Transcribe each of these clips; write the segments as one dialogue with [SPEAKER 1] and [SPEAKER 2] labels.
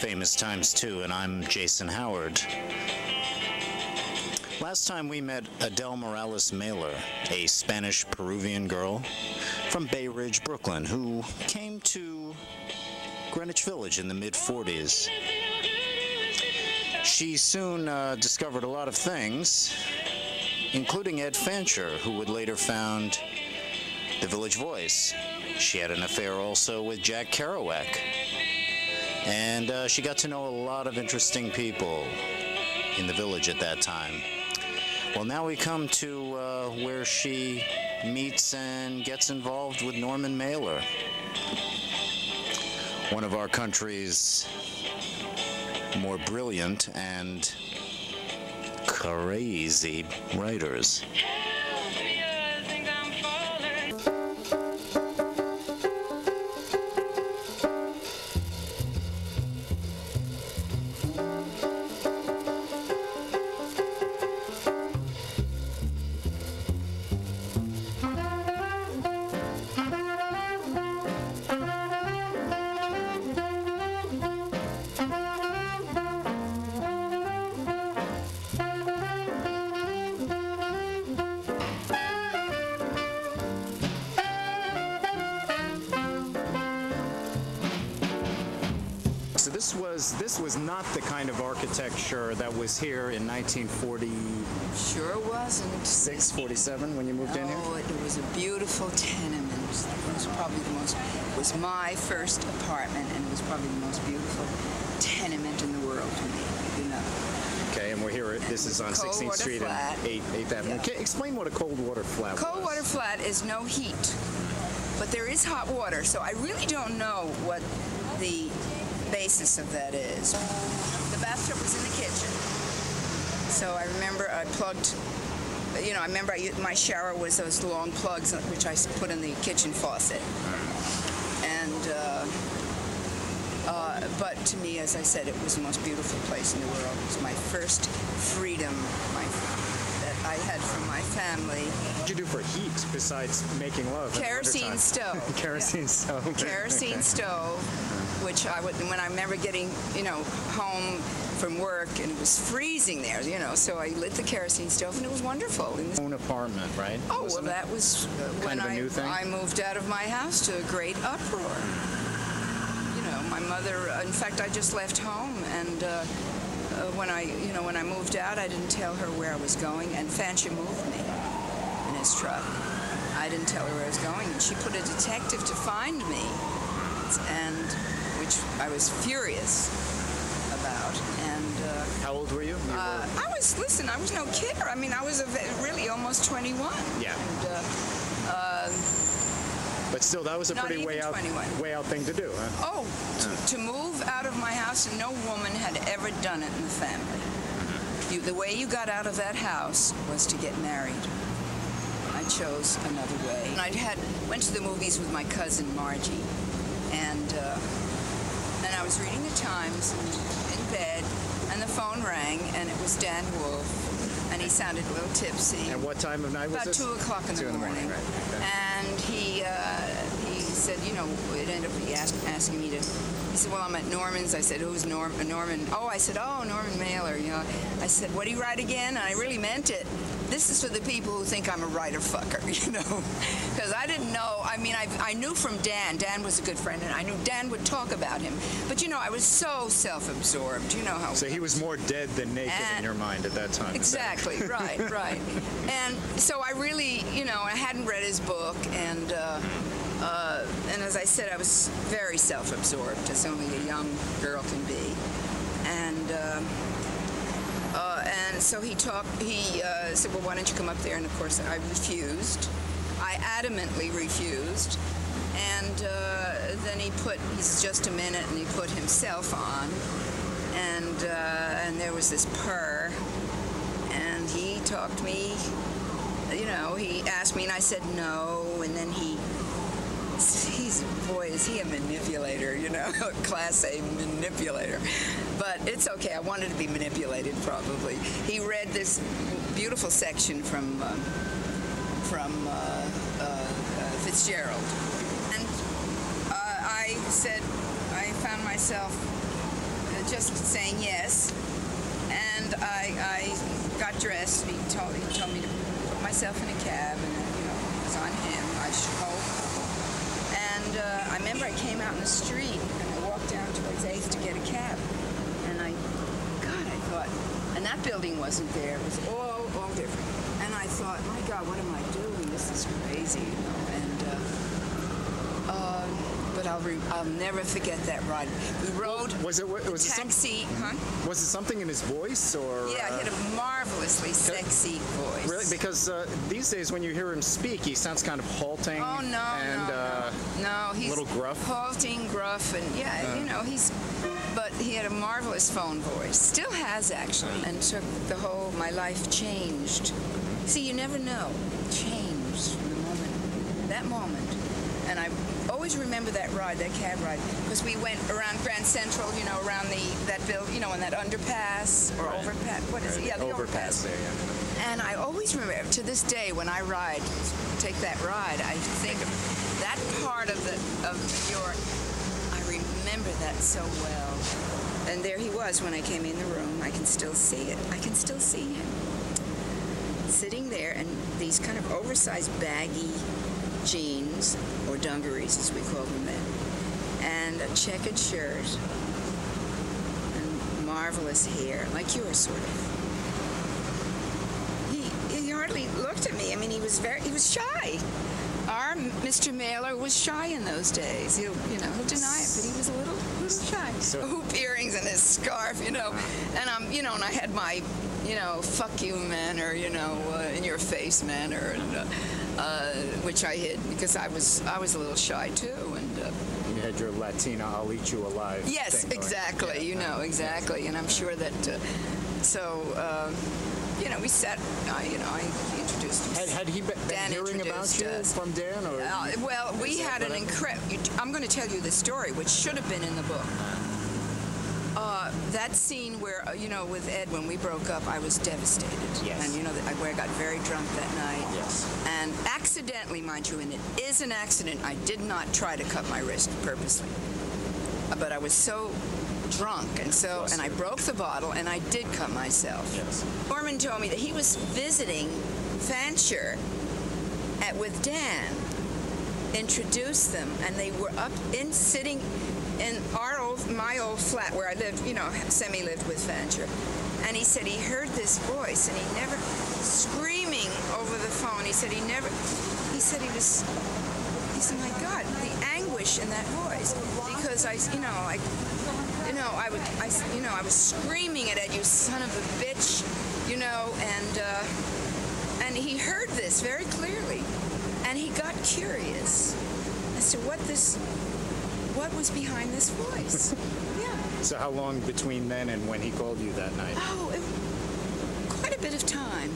[SPEAKER 1] Famous Times 2, and I'm Jason Howard. Last time we met Adele Morales Mailer, a Spanish-Peruvian girl from Bay Ridge, Brooklyn, who came to Greenwich Village in the mid-40s. She soon discovered a lot of things, including Ed Fancher, who would later found the Village Voice. She had an affair also with Jack Kerouac. And she got to know a lot of interesting people in the village at that time. Well, now we come to where she meets and gets involved with Norman Mailer, one of our country's more brilliant and crazy writers. So this was not the kind of architecture that was here in 1940.
[SPEAKER 2] Sure wasn't.
[SPEAKER 1] 47 when you moved in here?
[SPEAKER 2] Oh, it was a beautiful tenement. It was probably it was my first apartment, and it was probably the most beautiful tenement in the world to me, you know.
[SPEAKER 1] Okay, and we're here, this is on 16th Street and 8th Avenue.
[SPEAKER 2] Yeah.
[SPEAKER 1] Explain what a cold water flat was.
[SPEAKER 2] Cold water flat is no heat, but there is hot water, so I really don't know what the basis of that is. The bathtub was in the kitchen, so I remember I plugged, my shower was those long plugs which I put in the kitchen faucet. And but to me, as I said, it was the most beautiful place in the world. It was my first freedom that I had from my family.
[SPEAKER 1] What did you do for heat besides making love?
[SPEAKER 2] Kerosene stove.
[SPEAKER 1] Kerosene stove.
[SPEAKER 2] Kerosene stove, which when I remember getting, home from work and it was freezing there, so I lit the kerosene stove and it was wonderful. In this
[SPEAKER 1] own apartment, right?
[SPEAKER 2] Oh, well, that was when
[SPEAKER 1] kind of a new thing?
[SPEAKER 2] I moved out of my house to a great uproar. My mother, in fact, I just left home, and when I moved out, I didn't tell her where I was going, and Fancher moved me in his truck. I didn't tell her where I was going, and she put a detective to find me, and which I was furious about. And
[SPEAKER 1] how old were you?
[SPEAKER 2] I was no kid. I mean, I was really almost 21.
[SPEAKER 1] Yeah.
[SPEAKER 2] And,
[SPEAKER 1] but still, that was a pretty way out thing to do, huh?
[SPEAKER 2] Oh, to move out of my house, and no woman had ever done it in the family. The way you got out of that house was to get married. I chose another way. And I went to the movies with my cousin Margie, and I was reading the Times in bed, and the phone rang, and it was Dan Wolfe. And he sounded a little tipsy.
[SPEAKER 1] And what time of night was this?
[SPEAKER 2] About 2 o'clock in the morning.
[SPEAKER 1] Right. Okay.
[SPEAKER 2] And he said, it ended up asking me to. He said, well, I'm at Norman's. I said, who's Norman? Oh, I said, oh, Norman Mailer. I said, what do you write again? And I really meant it. This is for the people who think I'm a writer fucker, because I didn't know. I mean, I knew from Dan. Dan was a good friend, and I knew Dan would talk about him. But I was so self-absorbed. You know how.
[SPEAKER 1] So he was more dead than naked in your mind at that time.
[SPEAKER 2] Exactly. Right. And so I really, I hadn't read his book, and as I said, I was very self-absorbed, as only a young girl can be, and so he said, well, why don't you come up there? And of course I refused. I adamantly refused, and then he said, just a minute, and he put himself on, and there was this purr, and he talked me, he asked me, and I said no, and then is he a manipulator, a Class A manipulator. But it's okay, I wanted to be manipulated, probably. He read this beautiful section from Fitzgerald. And I found myself just saying yes. And I got dressed. He told me to put myself in a cab, and it was on him, I should hope. And I remember I came out in the street, and I walked down towards 8th to get a cab. And I thought, and that building wasn't there. It was all different. And I thought, my God, what am I doing? This is crazy, But I'll never forget that ride. We rode
[SPEAKER 3] Was it
[SPEAKER 2] taxi, huh?
[SPEAKER 3] Was it something in his voice, or?
[SPEAKER 2] Yeah, he had a marvelously sexy voice.
[SPEAKER 3] Really? Because these days, when you hear him speak, he sounds kind of halting.
[SPEAKER 2] Oh no, no, he's
[SPEAKER 3] a little gruff.
[SPEAKER 2] Halting, gruff, and But he had a marvelous phone voice. Still has, actually, and took my life changed. See, you never know. Changed from that moment. And I always remember that cab ride, because we went around Grand Central, around that building, in that underpass or overpass. What is it? Yeah, the overpass.
[SPEAKER 3] There, yeah.
[SPEAKER 2] And I always remember, to this day, when I take that ride, I think of that part of New York. I remember that so well. And there he was when I came in the room. I can still see it. I can still see him sitting there, and these kind of oversized, baggy jeans, or dungarees as we call them then, and a checkered shirt, and marvelous hair, like yours, sort of. He hardly looked at me. I mean, he was shy. Our Mr. Mailer was shy in those days. He'll deny it, but he was a little shy.
[SPEAKER 3] So,
[SPEAKER 2] hoop earrings and his scarf, and and I had my, fuck you manner, in your face manner, and which I hid because I was a little shy too, and.
[SPEAKER 3] You had your Latina, I'll eat you alive.
[SPEAKER 2] Yes,
[SPEAKER 3] thing,
[SPEAKER 2] exactly.
[SPEAKER 3] Yeah.
[SPEAKER 2] Exactly, and I'm sure that. We sat. I introduced him.
[SPEAKER 3] Had he been hearing about you from Dan, or?
[SPEAKER 2] Well, we had an incredible. I'm going to tell you the story, which should have been in the book. That scene where, with Ed, when we broke up, I was devastated.
[SPEAKER 3] Yes.
[SPEAKER 2] And, where I got very drunk that night.
[SPEAKER 3] Yes.
[SPEAKER 2] And accidentally, mind you, and it is an accident, I did not try to cut my wrist purposely. But I was so drunk, and I broke the bottle, and I did cut myself.
[SPEAKER 3] Yes.
[SPEAKER 2] Norman told me that he was visiting Fancher with Dan, introduced them, and they were sitting in my old flat where I lived, Semi lived with Fancher. And he said he heard this voice, and he never, screaming over the phone, he said, my God, the anguish in that voice, because I was screaming it at you, son of a bitch, and he heard this very clearly, and he got curious as to what was behind this voice. Yeah.
[SPEAKER 3] So how long between then and when he called you that night?
[SPEAKER 2] Oh, quite a bit of time.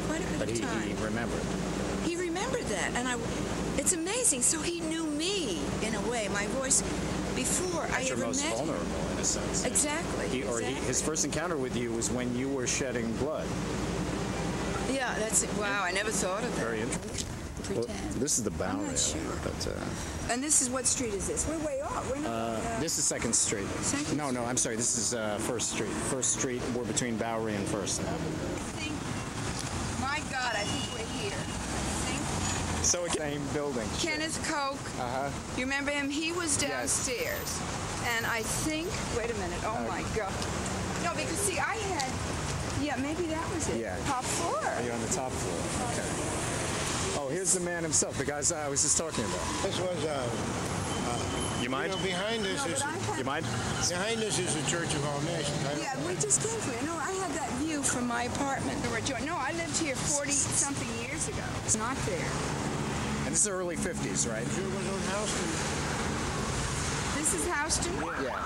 [SPEAKER 2] Quite a bit of time.
[SPEAKER 3] He remembered.
[SPEAKER 2] He remembered that, and it's amazing. So he knew me in a way, my voice, before I ever met him.
[SPEAKER 3] You're most vulnerable in a sense.
[SPEAKER 2] Exactly.
[SPEAKER 3] His first encounter with you was when you were shedding blood.
[SPEAKER 2] Yeah, that's it. Wow, I never thought of that.
[SPEAKER 3] Very interesting.
[SPEAKER 2] Pretend.
[SPEAKER 3] Well, this is the Bowery.
[SPEAKER 2] I'm not sure.
[SPEAKER 3] But,
[SPEAKER 2] and this is, what street is this? We're way off. We're not,
[SPEAKER 3] this is 2nd Street. No, I'm sorry. This is 1st Street. 1st Street. We're between Bowery and 1st now.
[SPEAKER 2] My God, I think we're here.
[SPEAKER 3] So same building.
[SPEAKER 2] Kenneth Koch. You remember him? He was downstairs. Yes. And I think, wait a minute. Oh my God. No, because see, I had, maybe that was it.
[SPEAKER 3] Yeah.
[SPEAKER 2] Top floor.
[SPEAKER 3] Are you on the top floor? Okay. Oh, here's the man himself, the guys I was just talking about.
[SPEAKER 4] This was,
[SPEAKER 3] you mind?
[SPEAKER 4] Behind this is...
[SPEAKER 3] You mind?
[SPEAKER 4] Behind this is the Church of All Nations.
[SPEAKER 2] Yeah, we just came from it. No, I had that view from my apartment. No, I lived here 40-something years ago. It's not there.
[SPEAKER 3] And this is early 50s, right?
[SPEAKER 4] Sure was on Houston.
[SPEAKER 2] This is Houston?
[SPEAKER 3] Yeah.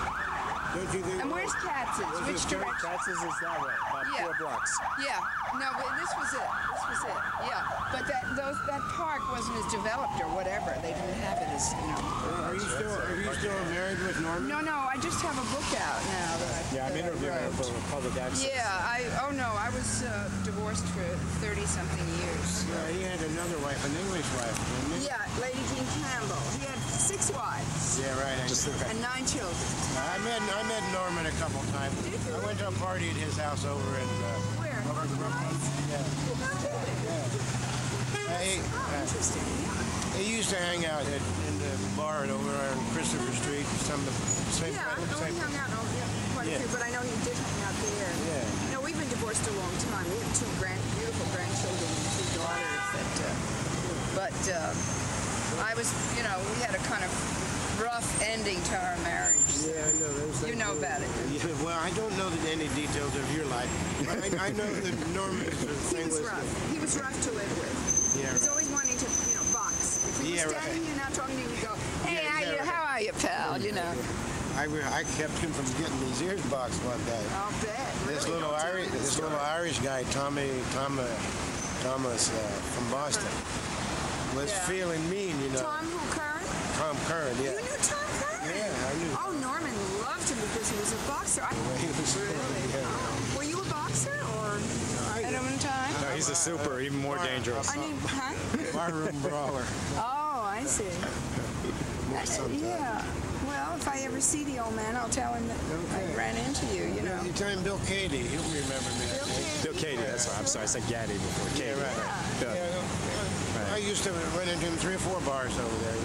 [SPEAKER 4] Don't you think?
[SPEAKER 2] And where's Katz's? Which direction?
[SPEAKER 3] Katz's is that way, about 4 blocks.
[SPEAKER 2] Yeah. No, but this was it. Yeah. But that park wasn't as developed or whatever. They didn't have it as,
[SPEAKER 4] Are you still married with Norman?
[SPEAKER 2] No, I just have a book out now.
[SPEAKER 3] I'm interviewing her for public access.
[SPEAKER 2] Yeah, I was divorced for 30-something years.
[SPEAKER 4] Yeah, he had another wife, an English wife, didn't he?
[SPEAKER 2] Yeah, Lady Jean Campbell. He had 6 wives.
[SPEAKER 4] Yeah, right.
[SPEAKER 2] And 9 children.
[SPEAKER 4] I met Norman a couple times. I went to a party at his house over in
[SPEAKER 2] Where?
[SPEAKER 4] over in Brooklyn.
[SPEAKER 2] Interesting.
[SPEAKER 4] He used to hang out in the bar over on Christopher Street. Some of the same.
[SPEAKER 2] Yeah, I know he hung out quite a few, but I know he did hang out there.
[SPEAKER 4] Yeah.
[SPEAKER 2] You know, we've been divorced a long time. We have two beautiful grandchildren and two daughters. I was, you know, we had a kind of rough ending to our marriage. So.
[SPEAKER 4] Yeah, I know.
[SPEAKER 2] You know about it.
[SPEAKER 4] Yeah, well, I don't know any details of your life. But I know that Norman's thing was
[SPEAKER 2] rough. He was rough to live with.
[SPEAKER 4] Yeah,
[SPEAKER 2] He was
[SPEAKER 4] right.
[SPEAKER 2] always wanting to, you know, box. If he was
[SPEAKER 4] Yeah,
[SPEAKER 2] standing
[SPEAKER 4] right.
[SPEAKER 2] here now talking to you, you go, hey,
[SPEAKER 4] Yeah,
[SPEAKER 2] how are you, pal? You know.
[SPEAKER 4] I kept him from getting his ears boxed one day.
[SPEAKER 2] I'll bet.
[SPEAKER 4] This
[SPEAKER 2] Really?
[SPEAKER 4] little
[SPEAKER 2] Don't tell me
[SPEAKER 4] Irish,
[SPEAKER 2] the
[SPEAKER 4] this
[SPEAKER 2] story.
[SPEAKER 4] little Irish guy, Thomas from Boston, was
[SPEAKER 2] Yeah.
[SPEAKER 4] feeling mean, you know.
[SPEAKER 2] Tom who, Curran?
[SPEAKER 4] Tom Curran, yeah.
[SPEAKER 2] You knew Tom Curran?
[SPEAKER 4] Yeah, I knew.
[SPEAKER 2] Oh, Norman loved him because he was a boxer.
[SPEAKER 4] He was
[SPEAKER 2] Really?
[SPEAKER 4] yeah.
[SPEAKER 2] Were you a boxer or at one time?
[SPEAKER 3] No, he's a super, even more dangerous.
[SPEAKER 2] I mean, huh?
[SPEAKER 4] Barroom brawler.
[SPEAKER 2] Oh, I see. Yeah. Well, if I ever see the old man, I'll tell him that I ran into you, you know.
[SPEAKER 4] You tell him Bill Cady, he'll remember me.
[SPEAKER 3] Bill Cady, that's right. I'm sorry, I said Gaddy before. Cady.
[SPEAKER 4] Yeah, right.
[SPEAKER 3] Yeah.
[SPEAKER 4] Yeah, I used to run into him 3 or 4 bars over there.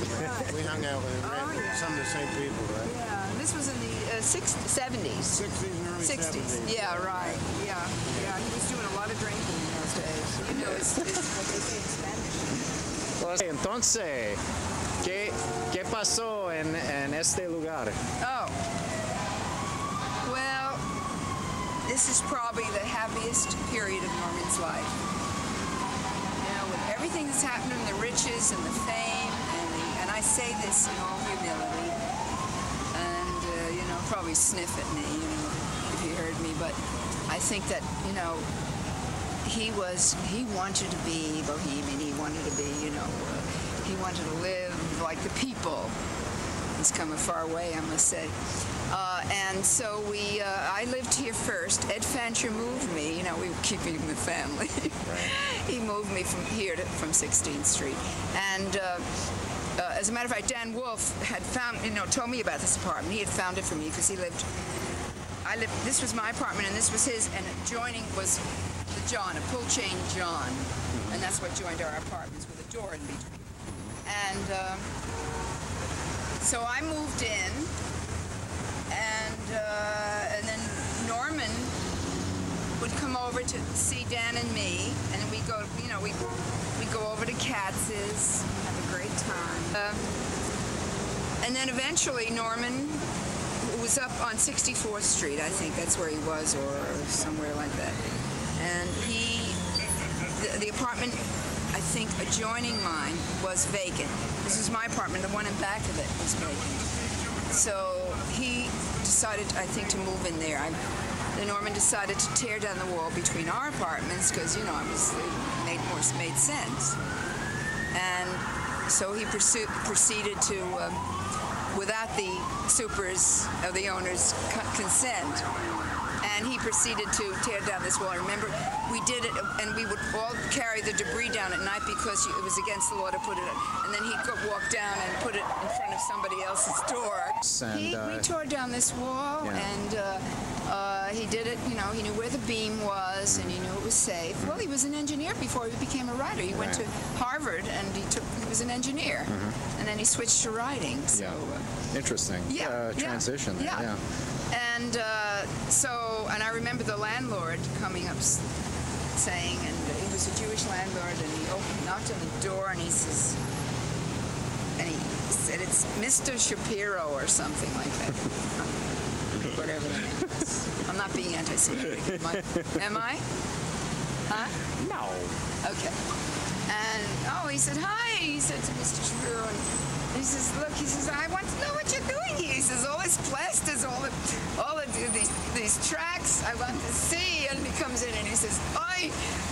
[SPEAKER 4] We hung out with him,
[SPEAKER 2] Oh, yeah.
[SPEAKER 4] some of the same people, right?
[SPEAKER 2] Yeah, this was in the 70s.
[SPEAKER 4] 60s and early 70s.
[SPEAKER 2] Yeah, right. Yeah, yeah. He was doing a lot of drinking in those days. You know, it's what they say in Spanish.
[SPEAKER 3] Entonces, ¿qué pasó en este lugar?
[SPEAKER 2] Oh. Well, this is probably the happiest period of Norman's life. You know, with everything that's happened, and the riches and the fame, and I say this in all humility, and, you know, probably sniff at me, you know, if you heard me, but I think that, you know, he wanted to be bohemian, he wanted to be, you know, he wanted to live like the people. He's come a far way, I must say. And so I lived here first. Ed Fancher moved me. You know, we were keeping the family. He moved me from here from 16th Street. And as a matter of fact, Dan Wolfe had told me about this apartment. He had found it for me because this was my apartment and this was his, and adjoining was the John, a pull chain John. And that's what joined our apartments with a door in between. And so I moved in, and then Norman would come over to see Dan and me, and we go, you know, we go over to Katz's, have a great time. And then eventually Norman was up on 64th Street, I think that's where he was, or somewhere like that. And the apartment, I think, adjoining mine was vacant. This was my apartment. The one in back of it was vacant. So he decided, I think, to move in there. Then Norman decided to tear down the wall between our apartments because, you know, obviously it made sense. And so he proceeded to, without the supers or the owner's consent, and he proceeded to tear down this wall. I remember we did it, and we would all carry the debris down at night because it was against the law to put it in. And then he'd walk down and put it in front of somebody else's door. We tore down this wall, and he did it, you know, he knew where the beam was, and he knew it was safe. Well, he was an engineer before he became a writer. He went to Harvard, and he was an engineer. And then he switched to writing. So,
[SPEAKER 3] interesting transition there. Yeah.
[SPEAKER 2] And and I remember the landlord coming up saying, and he was a Jewish landlord, and he knocked on the door, and he said, it's Mr. Shapiro or something like that. Whatever the name is. I'm not being anti-Semitic. Am I? Huh?
[SPEAKER 3] No.
[SPEAKER 2] Okay. And, he said, hi. He said to Mr. Shapiro, and he says, look, he says, I want to know what you're doing here. He says, all this plasters, these tracks, I want to see. And he comes in and he says,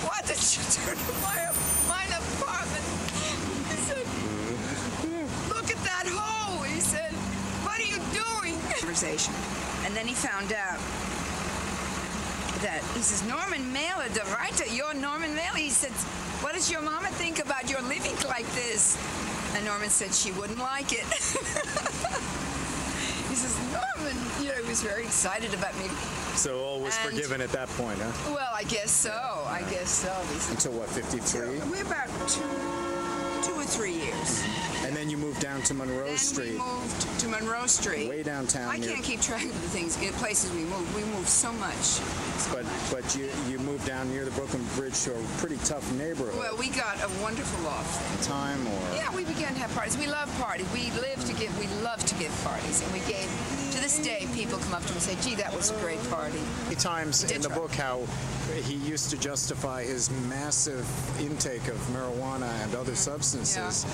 [SPEAKER 2] what did you do to my apartment? He said, look at that hole. He said, what are you doing? Conversation. And then he found out that, he says, Norman Mailer, the writer, you're Norman Mailer. He said, what does your mama think about your living like this? And Norman said she wouldn't like it. He says, Norman, and he was very excited about me.
[SPEAKER 3] So all was
[SPEAKER 2] And-
[SPEAKER 3] forgiven at that point, huh?
[SPEAKER 2] Well, I guess so. I guess so.
[SPEAKER 3] Until what, 53?
[SPEAKER 2] We're about 2 or 3 years.
[SPEAKER 3] And then you moved down to Monroe
[SPEAKER 2] Then
[SPEAKER 3] Street.
[SPEAKER 2] we moved to Monroe Street.
[SPEAKER 3] Way downtown.
[SPEAKER 2] I can't keep track of the places we moved. We moved so much.
[SPEAKER 3] But you moved down near the Brooklyn Bridge to a pretty tough neighborhood.
[SPEAKER 2] Well, we got a wonderful loft.
[SPEAKER 3] Time or?
[SPEAKER 2] Yeah, we began to have parties. We love parties. We love to give parties. And we gave, to this day, people come up to me and say, gee, that was a great party.
[SPEAKER 3] Many times
[SPEAKER 2] did
[SPEAKER 3] in the
[SPEAKER 2] try.
[SPEAKER 3] book how he used to justify his massive intake of marijuana and other substances,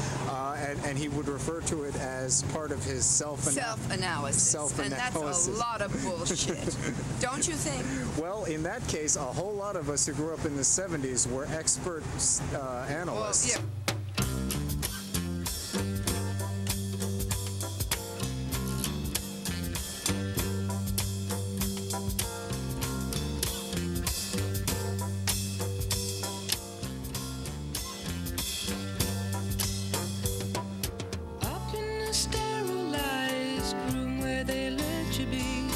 [SPEAKER 3] and he would refer to it as part of his
[SPEAKER 2] Self-analysis. And that's a lot of bullshit. Don't you think?
[SPEAKER 3] Well, in that case, a whole lot of us who grew up in the 70s were expert analysts.
[SPEAKER 2] Well, yeah.
[SPEAKER 5] Up in the sterilized room where they let you be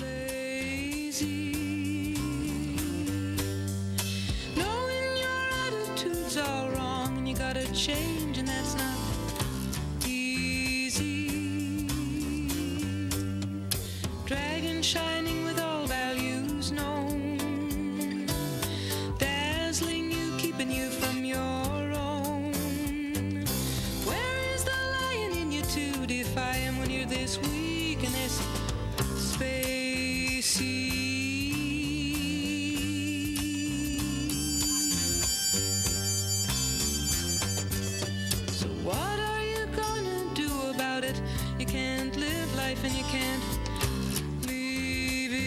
[SPEAKER 5] lazy, knowing your attitude's all wrong and you gotta change, and that's not easy. Dragon shining with all values known, dazzling you, keeping you from your own. Where is the lion in you to defy him when you're this weak and this spacey? So what are you gonna do about it? You can't live life and you can't leave it.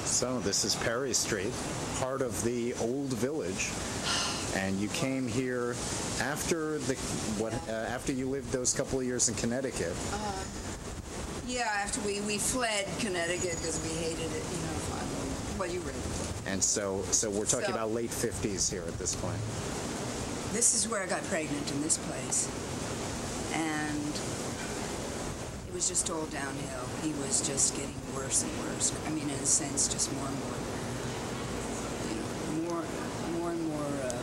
[SPEAKER 3] So this is Perry Street, part of the old village, and you came here after after you lived those couple of years in Connecticut.
[SPEAKER 2] Yeah, after we fled Connecticut because we hated it, Well, you read it.
[SPEAKER 3] And so we're talking
[SPEAKER 2] So-
[SPEAKER 3] about late 50s here at this point.
[SPEAKER 2] This is where I got pregnant, in this place. And it was just all downhill. He was just getting worse and worse. I mean, in a sense, just more and more, more and more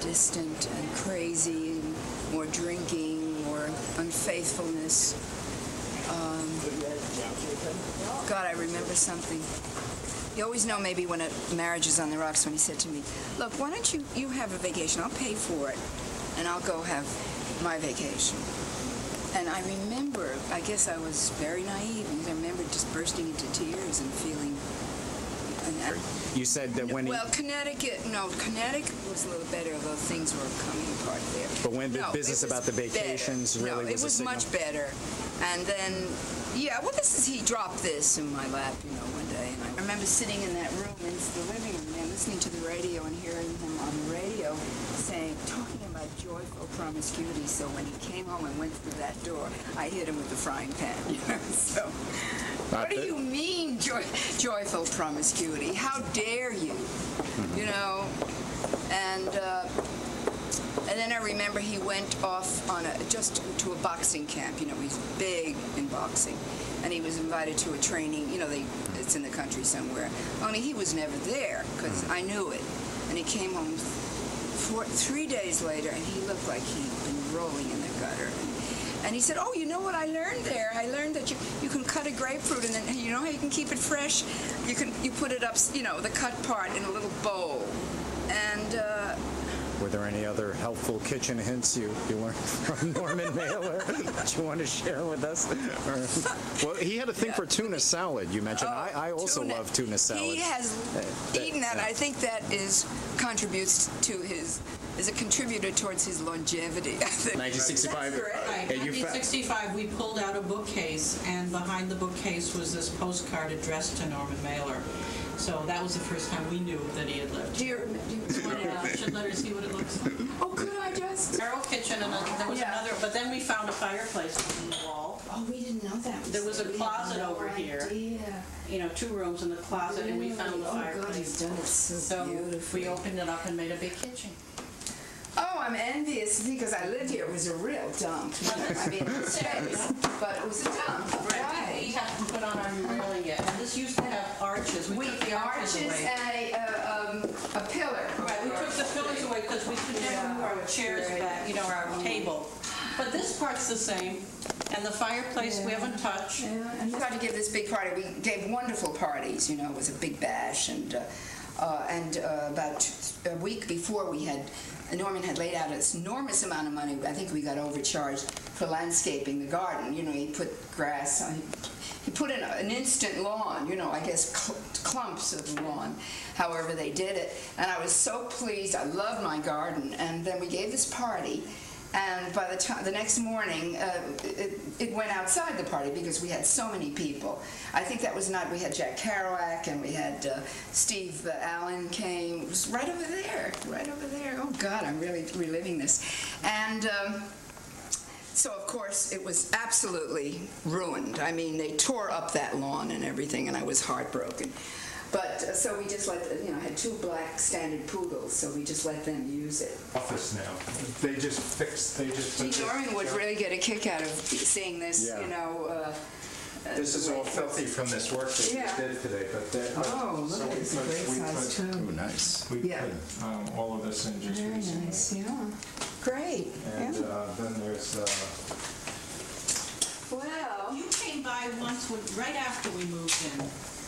[SPEAKER 2] distant and crazy, and more drinking, more unfaithfulness. God, I remember something. You always know maybe when a marriage is on the rocks when he said to me, look, why don't you have a vacation? I'll pay for it, and I'll go have my vacation. And I remember, I guess I was very naive, because I remember just bursting into tears and feeling...
[SPEAKER 3] You said that when
[SPEAKER 2] Connecticut was a little better, although things were coming apart there.
[SPEAKER 3] But when the business
[SPEAKER 2] it was
[SPEAKER 3] about the vacations
[SPEAKER 2] better.
[SPEAKER 3] really
[SPEAKER 2] no,
[SPEAKER 3] was a
[SPEAKER 2] it was
[SPEAKER 3] signal?
[SPEAKER 2] much better. And then, he dropped this in my lap, one day. And I remember sitting in that room in the living room and listening to the radio and hearing him on the radio talking about joyful promiscuity. So when he came home and went through that door, I hit him with the frying pan. So, what do you mean joyful promiscuity? How dare you? And then I remember he went off on just to a boxing camp. He's big in boxing, and he was invited to a training. It's in the country somewhere. Only he was never there because I knew it. And he came home 3 days later, and he looked like he'd been rolling in the gutter. And he said, oh, you know what I learned there? I learned that you can cut a grapefruit, and then you know how you can keep it fresh? You put it up, the cut part in a little bowl. And
[SPEAKER 3] were there any other helpful kitchen hints you learned from Norman Mailer that you want to share with us? Well, he had a thing for tuna salad, you mentioned. I also love tuna salad.
[SPEAKER 2] He has eaten that. I think that contributes to is a contributor towards his longevity.
[SPEAKER 3] 1965.
[SPEAKER 6] Right. In 1965, we pulled out a bookcase, and behind the bookcase was this postcard addressed to Norman Mailer. So that was the first time we knew that he had lived.
[SPEAKER 2] Do you
[SPEAKER 6] Should let her see what it looks like.
[SPEAKER 2] Oh, could I just?
[SPEAKER 6] Barrel kitchen, and there was another, but then we found a fireplace in the wall.
[SPEAKER 2] Oh, we didn't know that.
[SPEAKER 6] There was a closet over here.
[SPEAKER 2] Idea.
[SPEAKER 6] 2 rooms in the closet, and we found the
[SPEAKER 2] God,
[SPEAKER 6] fireplace.
[SPEAKER 2] he's done it so beautifully.
[SPEAKER 6] We opened it up and made a big kitchen.
[SPEAKER 2] Oh, I'm envious because I lived here. It was a real dump. I mean, it was space, but it was a dump.
[SPEAKER 6] We
[SPEAKER 2] Right.
[SPEAKER 6] haven't put on our new railing yet, and this used to have arches. We took the arches away.
[SPEAKER 2] and a pillar.
[SPEAKER 6] Right, we took the pillars away because we could never move our chairs back, our table. But this part's the same, and the fireplace we haven't touched.
[SPEAKER 2] Yeah, and we tried to give this big party. We gave wonderful parties. It was a big bash, and about a week before Norman had laid out this enormous amount of money. I think we got overcharged for landscaping the garden. He put grass on. He put in an instant lawn. I guess clumps of lawn. However they did it, and I was so pleased. I loved my garden, and then we gave this party. And by the next morning, it went outside the party because we had so many people. I think that was the night we had Jack Kerouac and we had Steve Allen came. It was right over there. Oh God, I'm really reliving this. And so of course it was absolutely ruined. I mean, they tore up that lawn and everything, and I was heartbroken. But so we just let, I had 2 black standard poodles, so we just let them use it.
[SPEAKER 7] Office now. They just put
[SPEAKER 2] Norman would really get a kick out of seeing this,
[SPEAKER 7] Yeah. This is all filthy from this work that
[SPEAKER 2] Yeah.
[SPEAKER 7] we did today, but
[SPEAKER 2] look at this, a great size too.
[SPEAKER 3] Ooh, nice.
[SPEAKER 7] we
[SPEAKER 2] Yeah.
[SPEAKER 7] put all of this in just
[SPEAKER 2] Very
[SPEAKER 7] recently.
[SPEAKER 2] nice, yeah. Great.
[SPEAKER 7] And
[SPEAKER 2] Yeah.
[SPEAKER 7] then there's
[SPEAKER 2] Well,
[SPEAKER 6] You came by once right after we moved in.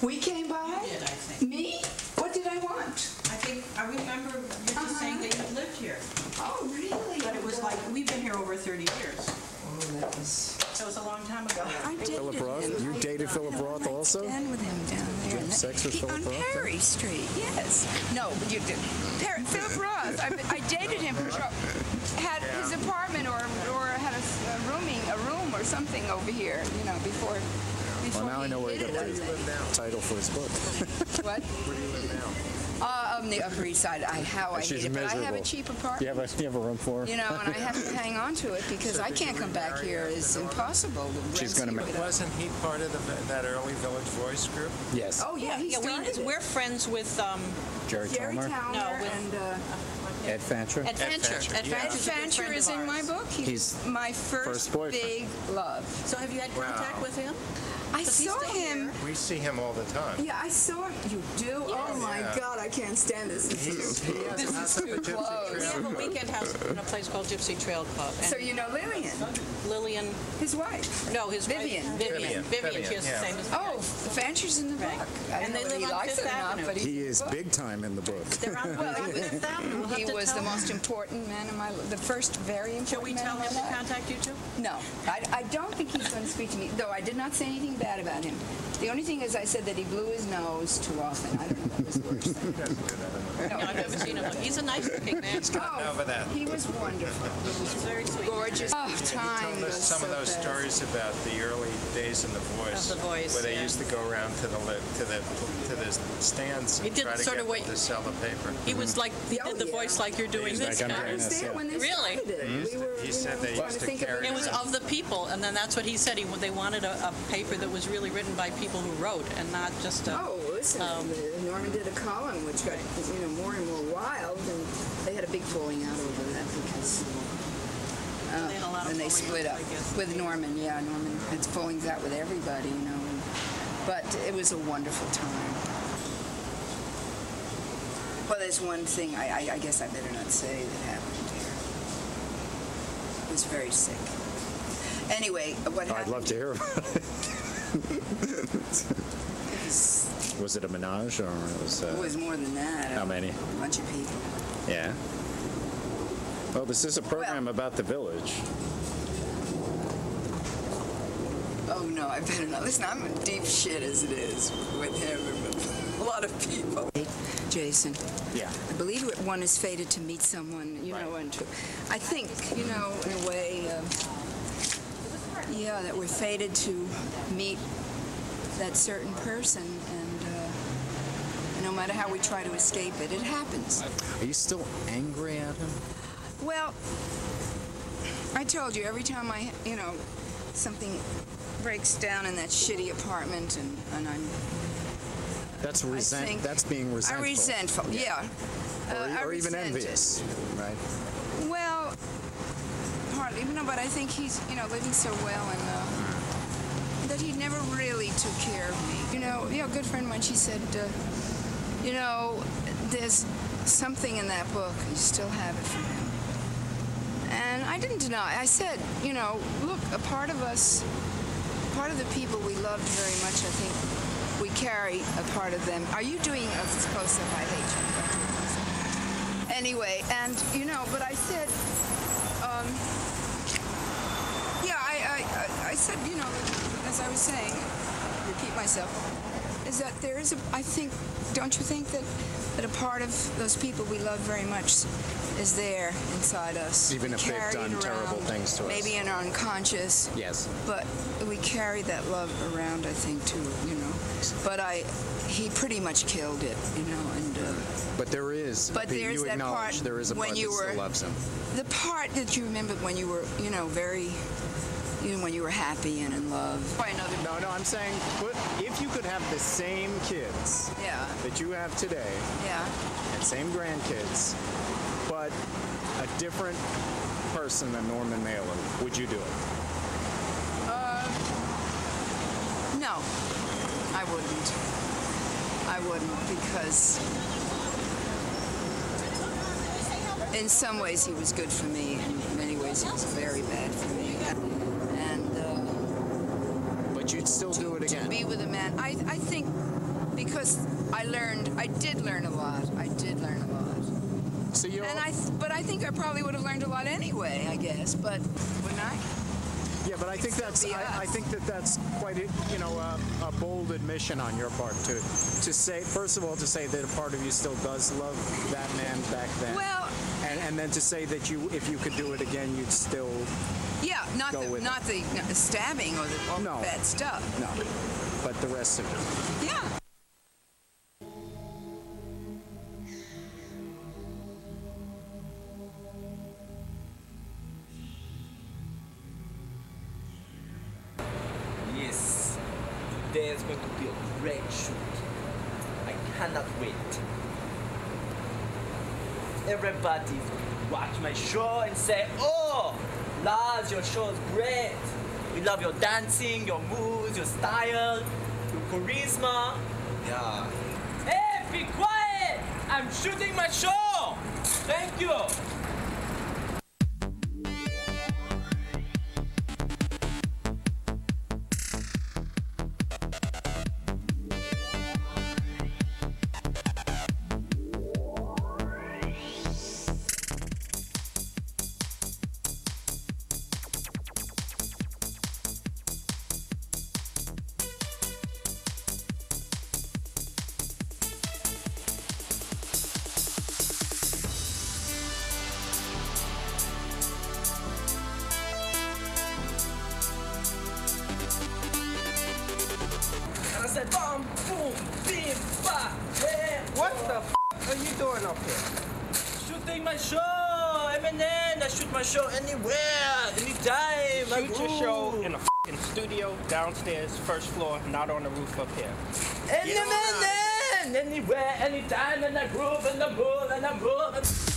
[SPEAKER 2] we came by?
[SPEAKER 6] You did, I think.
[SPEAKER 2] Me? What did I want?
[SPEAKER 6] I remember you just saying that you lived here.
[SPEAKER 2] Oh, really?
[SPEAKER 6] But it was like, we've been here over 30 years.
[SPEAKER 2] Oh, that was...
[SPEAKER 6] So it was a long time ago.
[SPEAKER 2] I dated
[SPEAKER 3] Philip Roth?
[SPEAKER 2] him.
[SPEAKER 3] You dated Philip Roth also?
[SPEAKER 2] I with him down there.
[SPEAKER 3] Did you have sex with Philip
[SPEAKER 2] on
[SPEAKER 3] Roth?
[SPEAKER 2] Perry Street, yes. No, but you did. Philip Roth. I dated him. Had his apartment or had a room or something over here, before
[SPEAKER 3] Well, now I know where he got
[SPEAKER 2] did it,
[SPEAKER 3] the title for his book.
[SPEAKER 2] What?
[SPEAKER 4] Where do you live now?
[SPEAKER 2] On the Upper East Side. I hate
[SPEAKER 3] She's
[SPEAKER 2] it, but I have a
[SPEAKER 3] miserable.
[SPEAKER 2] cheap apartment.
[SPEAKER 3] You have a room for her?
[SPEAKER 2] And I have to hang on to it because I can't come back here. It's impossible. The
[SPEAKER 3] She's
[SPEAKER 2] rent's
[SPEAKER 3] gonna
[SPEAKER 2] here
[SPEAKER 3] make-
[SPEAKER 2] without-
[SPEAKER 4] Wasn't he part of that early Village Voice group?
[SPEAKER 3] Yes.
[SPEAKER 2] Oh, yeah, he started it.
[SPEAKER 6] We're friends with
[SPEAKER 3] Jerry
[SPEAKER 2] Jerry
[SPEAKER 3] Talmer?
[SPEAKER 2] Towner
[SPEAKER 6] No, with-
[SPEAKER 2] and
[SPEAKER 3] Ed Fancher?
[SPEAKER 6] Adventure.
[SPEAKER 4] Adventure,
[SPEAKER 2] Ed
[SPEAKER 6] Adventure's a good
[SPEAKER 2] Fancher
[SPEAKER 6] friend
[SPEAKER 2] is
[SPEAKER 6] of
[SPEAKER 2] in my
[SPEAKER 6] ours.
[SPEAKER 2] book.
[SPEAKER 3] He's
[SPEAKER 2] my first
[SPEAKER 3] boyfriend.
[SPEAKER 2] big love.
[SPEAKER 6] So have you had contact with him?
[SPEAKER 2] I
[SPEAKER 6] 'Cause he's
[SPEAKER 2] saw
[SPEAKER 6] still
[SPEAKER 2] him.
[SPEAKER 6] here.
[SPEAKER 4] We see him all the time.
[SPEAKER 2] Yeah, I saw him. You do? Oh my
[SPEAKER 4] Yeah.
[SPEAKER 2] God, I can't stand this. This is too close.
[SPEAKER 6] We have a weekend house in a place called Gypsy Trail Club. And
[SPEAKER 2] So you know Lillian,
[SPEAKER 6] Lillian,
[SPEAKER 2] his wife.
[SPEAKER 6] no, his
[SPEAKER 2] Vivian.
[SPEAKER 6] wife. Vivian.
[SPEAKER 4] Vivian,
[SPEAKER 6] She has the
[SPEAKER 4] yeah.
[SPEAKER 6] same as
[SPEAKER 2] Oh, the Fancher's in the book.
[SPEAKER 6] Right.
[SPEAKER 2] I
[SPEAKER 6] And
[SPEAKER 2] don't
[SPEAKER 6] they
[SPEAKER 2] know whether
[SPEAKER 6] live
[SPEAKER 2] he
[SPEAKER 6] on
[SPEAKER 2] likes
[SPEAKER 6] Fifth
[SPEAKER 2] it or not,
[SPEAKER 6] Avenue.
[SPEAKER 2] but
[SPEAKER 3] He is big time in the book.
[SPEAKER 6] They're on
[SPEAKER 2] Well, he was,
[SPEAKER 6] Fifth Avenue. We'll have
[SPEAKER 2] he
[SPEAKER 6] to
[SPEAKER 2] was
[SPEAKER 6] tell
[SPEAKER 2] the
[SPEAKER 6] them.
[SPEAKER 2] most important man in my life. The first very important
[SPEAKER 6] Shall we
[SPEAKER 2] man
[SPEAKER 6] tell
[SPEAKER 2] in my
[SPEAKER 6] him to
[SPEAKER 2] life.
[SPEAKER 6] contact you too?
[SPEAKER 2] No, I don't think he's going to speak to me, though I did not say anything bad about him. The only thing is I said that he blew his nose too often. I don't know what was the worst thing.
[SPEAKER 6] No, I've never seen him. He's a nice looking man.
[SPEAKER 4] over that.
[SPEAKER 2] He was wonderful.
[SPEAKER 6] He's very sweet.
[SPEAKER 2] Gorgeous. Oh, time
[SPEAKER 4] Told us
[SPEAKER 2] goes
[SPEAKER 4] some of
[SPEAKER 2] so
[SPEAKER 4] those
[SPEAKER 2] fast.
[SPEAKER 4] stories about the early days in The Voice.
[SPEAKER 6] Of The Voice,
[SPEAKER 4] where they
[SPEAKER 6] yeah.
[SPEAKER 4] used to go around to the stands
[SPEAKER 6] He
[SPEAKER 4] and
[SPEAKER 6] did
[SPEAKER 4] try to
[SPEAKER 6] sort
[SPEAKER 4] get
[SPEAKER 6] of
[SPEAKER 4] them
[SPEAKER 6] what-
[SPEAKER 4] to sell the paper.
[SPEAKER 6] He was like, he
[SPEAKER 2] Oh,
[SPEAKER 6] did the
[SPEAKER 2] yeah.
[SPEAKER 6] voice like you're doing
[SPEAKER 4] He's
[SPEAKER 6] this
[SPEAKER 3] like, I'm
[SPEAKER 6] guy.
[SPEAKER 3] doing
[SPEAKER 2] I was
[SPEAKER 3] this,
[SPEAKER 2] there
[SPEAKER 3] yeah.
[SPEAKER 2] when they
[SPEAKER 6] Really?
[SPEAKER 2] started it. We were,
[SPEAKER 4] He said they
[SPEAKER 2] trying
[SPEAKER 4] used to
[SPEAKER 2] think of
[SPEAKER 4] carry
[SPEAKER 6] It was
[SPEAKER 2] names.
[SPEAKER 6] of the people, and then that's what he said. They wanted a paper that was really written by people who wrote, and not just a.
[SPEAKER 2] Oh, listen, Norman did a column which got more and more wild, and they had a big falling out over that because
[SPEAKER 6] They had a lot of
[SPEAKER 2] then they
[SPEAKER 6] falling
[SPEAKER 2] split
[SPEAKER 6] outs,
[SPEAKER 2] up
[SPEAKER 6] I guess.
[SPEAKER 2] with Norman. Yeah, Norman had fallings out with everybody, but it was a wonderful time. Well, there's one thing I guess I better not say that happened here. I was very sick. Anyway, what happened?
[SPEAKER 3] I'd love to hear about it. Was it a menage or
[SPEAKER 2] It was more than that.
[SPEAKER 3] how many?
[SPEAKER 2] A bunch of people.
[SPEAKER 3] Yeah. Well, this is a program about the village.
[SPEAKER 2] Oh no, I better not. Listen, I'm in deep shit as it is with him and with a lot of people. Jason,
[SPEAKER 3] Yeah.
[SPEAKER 2] I believe one is fated to meet someone, and I think, in a way, that we're fated to meet that certain person, and no matter how we try to escape it, it happens.
[SPEAKER 3] Are you still angry at him?
[SPEAKER 2] Well, I told you, every time something breaks down in that shitty apartment, and I'm
[SPEAKER 3] That's
[SPEAKER 2] think-
[SPEAKER 3] That's being resentful.
[SPEAKER 2] resentful, yeah.
[SPEAKER 3] Or
[SPEAKER 2] I
[SPEAKER 3] even
[SPEAKER 2] resent it.
[SPEAKER 3] envious, right?
[SPEAKER 2] Well, but I think he's, living so well and that he never really took care of me. A good friend of mine, she said, there's something in that book. You still have it for him. And I didn't deny. I said, look, a part of us, part of the people we loved very much, I think we carry a part of them. Are you doing a close-up? I hate you. Anyway, and, but I said, I said, as I was saying, repeat myself, is that there is I think, don't you think that a part of those people we love very much is there inside us?
[SPEAKER 3] Even if they've done terrible things to us.
[SPEAKER 2] Maybe in our unconscious.
[SPEAKER 3] Yes.
[SPEAKER 2] But we carry that love around, I think, too, But he pretty much killed it, and...
[SPEAKER 3] But there is.
[SPEAKER 2] But there's
[SPEAKER 3] you
[SPEAKER 2] that
[SPEAKER 3] acknowledge
[SPEAKER 2] part
[SPEAKER 3] there is a part
[SPEAKER 2] when
[SPEAKER 3] that
[SPEAKER 2] you were,
[SPEAKER 3] still loves him.
[SPEAKER 2] The part that you remember when you were, very... when you were happy and in love.
[SPEAKER 3] No, I'm saying, if you could have the same kids that you have today, and same grandkids, but a different person than Norman Mailer, would you do it?
[SPEAKER 2] No, I wouldn't. Because in some ways he was good for me, and in many ways he was very bad for me.
[SPEAKER 3] But you'd still do it again.
[SPEAKER 2] To be with a man, I think, because I did learn a lot.
[SPEAKER 3] So
[SPEAKER 2] but I think I probably would have learned a lot anyway, I guess. But wouldn't I?
[SPEAKER 3] Yeah, but I think that's that's quite a bold admission on your part to say, first of all, to say that a part of you still does love that man back then.
[SPEAKER 2] Well,
[SPEAKER 3] and then to say that if you could do it again, you'd still
[SPEAKER 2] not the stabbing or the bad stuff.
[SPEAKER 3] No, but the rest of it.
[SPEAKER 2] Yeah.
[SPEAKER 8] Yes, today is going to be a great shoot. I cannot wait. Everybody watch my show and say, "Oh, Lars, your show is great. We love your dancing, your moves, your style, your charisma." Yeah. Hey, be quiet! I'm shooting my show! Thank you! I said, bum, boom, bim, ba, yeah.
[SPEAKER 9] What the f*** are you doing up here?
[SPEAKER 8] Shooting my show, Eminem. I shoot my show anywhere, anytime.
[SPEAKER 9] Shoot your show in a f***ing studio downstairs, first floor, not on the roof up here.
[SPEAKER 8] Eminem, anywhere, anytime, and I groove, and I move, and I move.